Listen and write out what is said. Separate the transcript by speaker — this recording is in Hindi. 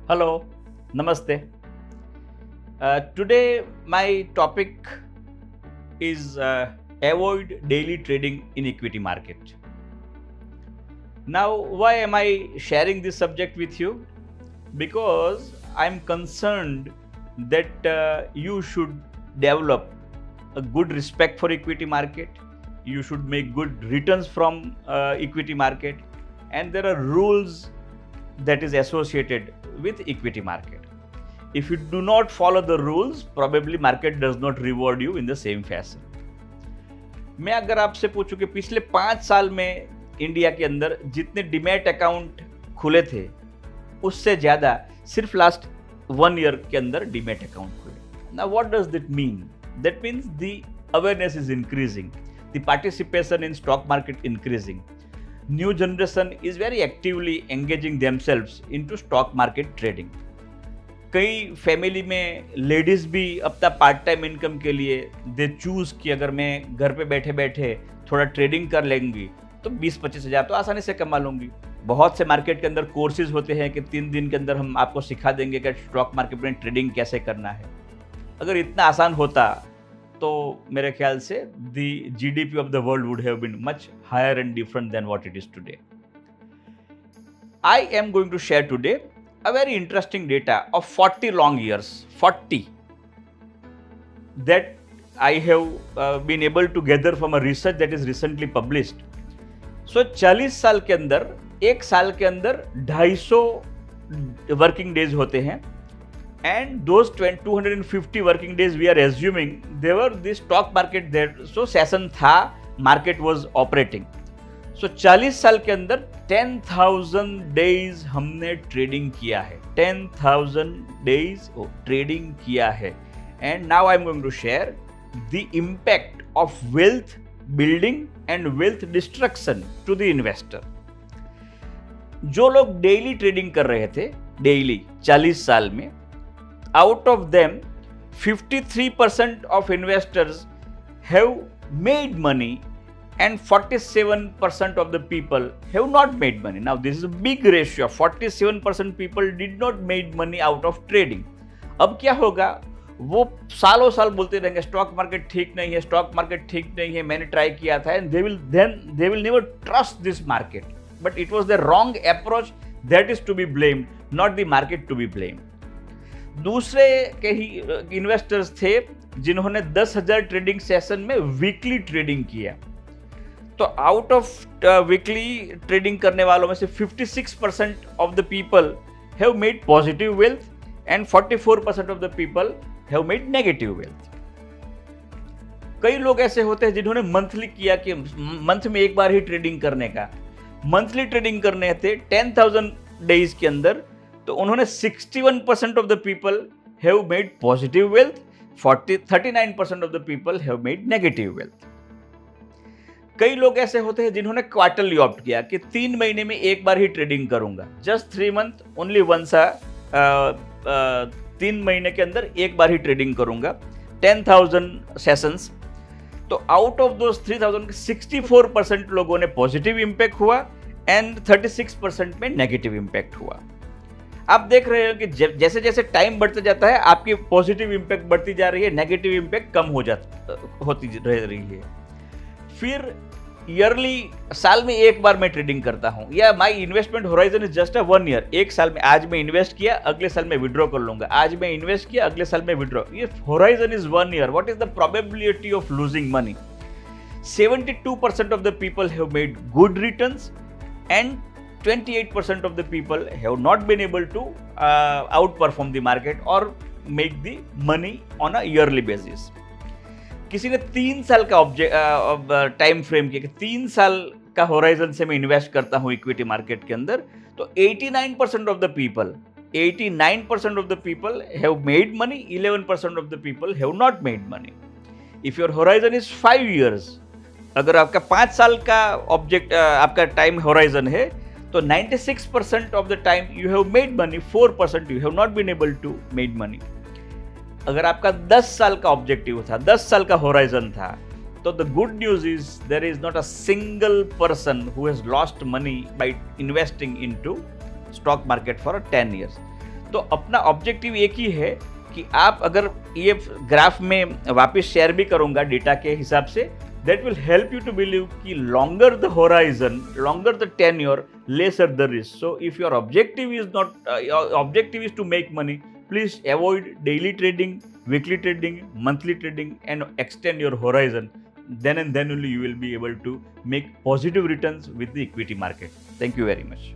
Speaker 1: Hello, Namaste. Today, my topic is avoid daily trading in equity market. Now, why am I sharing this subject with you? Because I'm concerned that you should develop a good respect for equity market. You should make good returns from equity market, and there are rules that is associated with equity market. If you do not follow the rules, probably market does not reward you in the same fashion. मैं अगर आपसे पूछूं कि पिछले 5 साल में इंडिया के अंदर जितने डीमैट अकाउंट खुले थे उससे ज्यादा सिर्फ लास्ट 1 ईयर के अंदर डीमैट अकाउंट खुले. Now what does that mean? That means the awareness is increasing, the participation in stock market increasing. New generation is very actively engaging themselves into stock market trading. कई फैमिली में लेडीज भी अपना पार्ट टाइम इनकम के लिए दे चूज कि अगर मैं घर पे बैठे बैठे थोड़ा ट्रेडिंग कर लेंगी तो 20-25 हज़ार तो आसानी से कमा लूंगी. बहुत से मार्केट के अंदर कोर्सेज होते हैं कि 3 दिन के अंदर हम आपको सिखा देंगे कि स्टॉक मार्केट में ट्रेडिंग कैसे करना है. अगर इतना आसान होता तो मेरे ख्याल से the GDP of the world would have been much higher and different than what it is today. I am going to share today a very interesting data of 40 long years, 40, that I have been able to gather from a research that is recently published. So 40 साल के अंदर, एक साल के अंदर 250 वर्किंग डेज होते हैं. And those 250 working days we are assuming they were the stock market there, so session था, market was operating. So 40 साल के अंदर 10,000 days हमने ट्रेडिंग किया है. 10,000 days ट्रेडिंग किया है. And now I am going to share the impact of wealth building and wealth destruction to the investor. जो लोग डेली ट्रेडिंग कर रहे थे, डेली 40 साल में, out of them 53% of investors have made money and 47% of the people have not made money. Now this is a big ratio. 47% people did not made money out of trading. अब क्या होगा? वो सालों साल बोलते रहेंगे स्टॉक मार्केट ठीक नहीं है, स्टॉक मार्केट ठीक नहीं है, मैंने ट्राई किया था, and they will never trust this market. But it was the wrong approach that is to be blamed, not the market to be blamed. दूसरे के ही इन्वेस्टर्स थे जिन्होंने 10,000 ट्रेडिंग सेशन में वीकली ट्रेडिंग किया. तो आउट ऑफ वीकली ट्रेडिंग करने वालों में से 56% of the people have made positive wealth and 44% of the people have made negative wealth. कई लोग ऐसे होते हैं जिन्होंने मंथली किया कि मंथ में एक बार ही ट्रेडिंग करने का, मंथली ट्रेडिंग करने थे 10,000 डेज के अंदर, तो उन्होंने 61% of the people have made positive wealth, 39% of the people have made negative wealth. कई लोग ऐसे होते हैं जिन्होंने क्वार्टरली ऑप्ट किया कि 3 महीने में एक बार ही ट्रेडिंग करूंगा, जस्ट 3 मंथ ओनली वंस, 3 महीने के अंदर एक बार ही ट्रेडिंग करूंगा, 10,000 सेशंस. तो आउट ऑफ दोस 3,000 64% लोगों ने पॉजिटिव इंपैक्ट हुआ एंड 36% में नेगेटिव इंपैक्ट हुआ. आप देख रहे हो कि जैसे जैसे टाइम बढ़ते जाता है आपकी पॉजिटिव इंपैक्ट बढ़ती जा रही है, नेगेटिव इंपैक्ट कम होती रह रही है. फिर ईयरली, साल में एक बार मैं ट्रेडिंग करता हूं, या my investment horizon is just a 1 year. एक साल में, आज मैं इन्वेस्ट किया, अगले साल में विड्रॉ कर लूंगा, आज मैं इन्वेस्ट किया, अगले साल में विड्रॉ. ये horizon is 1 year. What is the probability of losing money? 72% of the people have made good returns and 28% of the people have not been able to outperform the market or make the money on a yearly basis. किसी ने 3 साल का टाइम फ्रेम किया कि 3 साल का होराइजन से मैं इन्वेस्ट करता हूं इक्विटी मार्केट के अंदर, तो 89% of the people have made money, 11% of the people have not made money. If your horizon is 5 years, अगर आपका 5 साल का आपका टाइम होराइजन है, तो 96% of the time you have made money, 4% you have not been able to made money. अगर आपका 10 साल का ऑब्जेक्टिव था, 10 साल का होराइजन था, तो the good news is there is not a single person who has lost money by investing into stock market for 10 years. तो अपना ऑब्जेक्टिव एक ही है कि आप अगर ये ग्राफ में वापस शेयर भी करूंगा डेटा के हिसाब से, that will help you to believe कि longer the horizon, longer the tenure, lesser the risk. So if your objective is not, your objective is to make money, please avoid daily trading, weekly trading, monthly trading, and extend your horizon. Then and then only you will be able to make positive returns with the equity market. Thank you very much.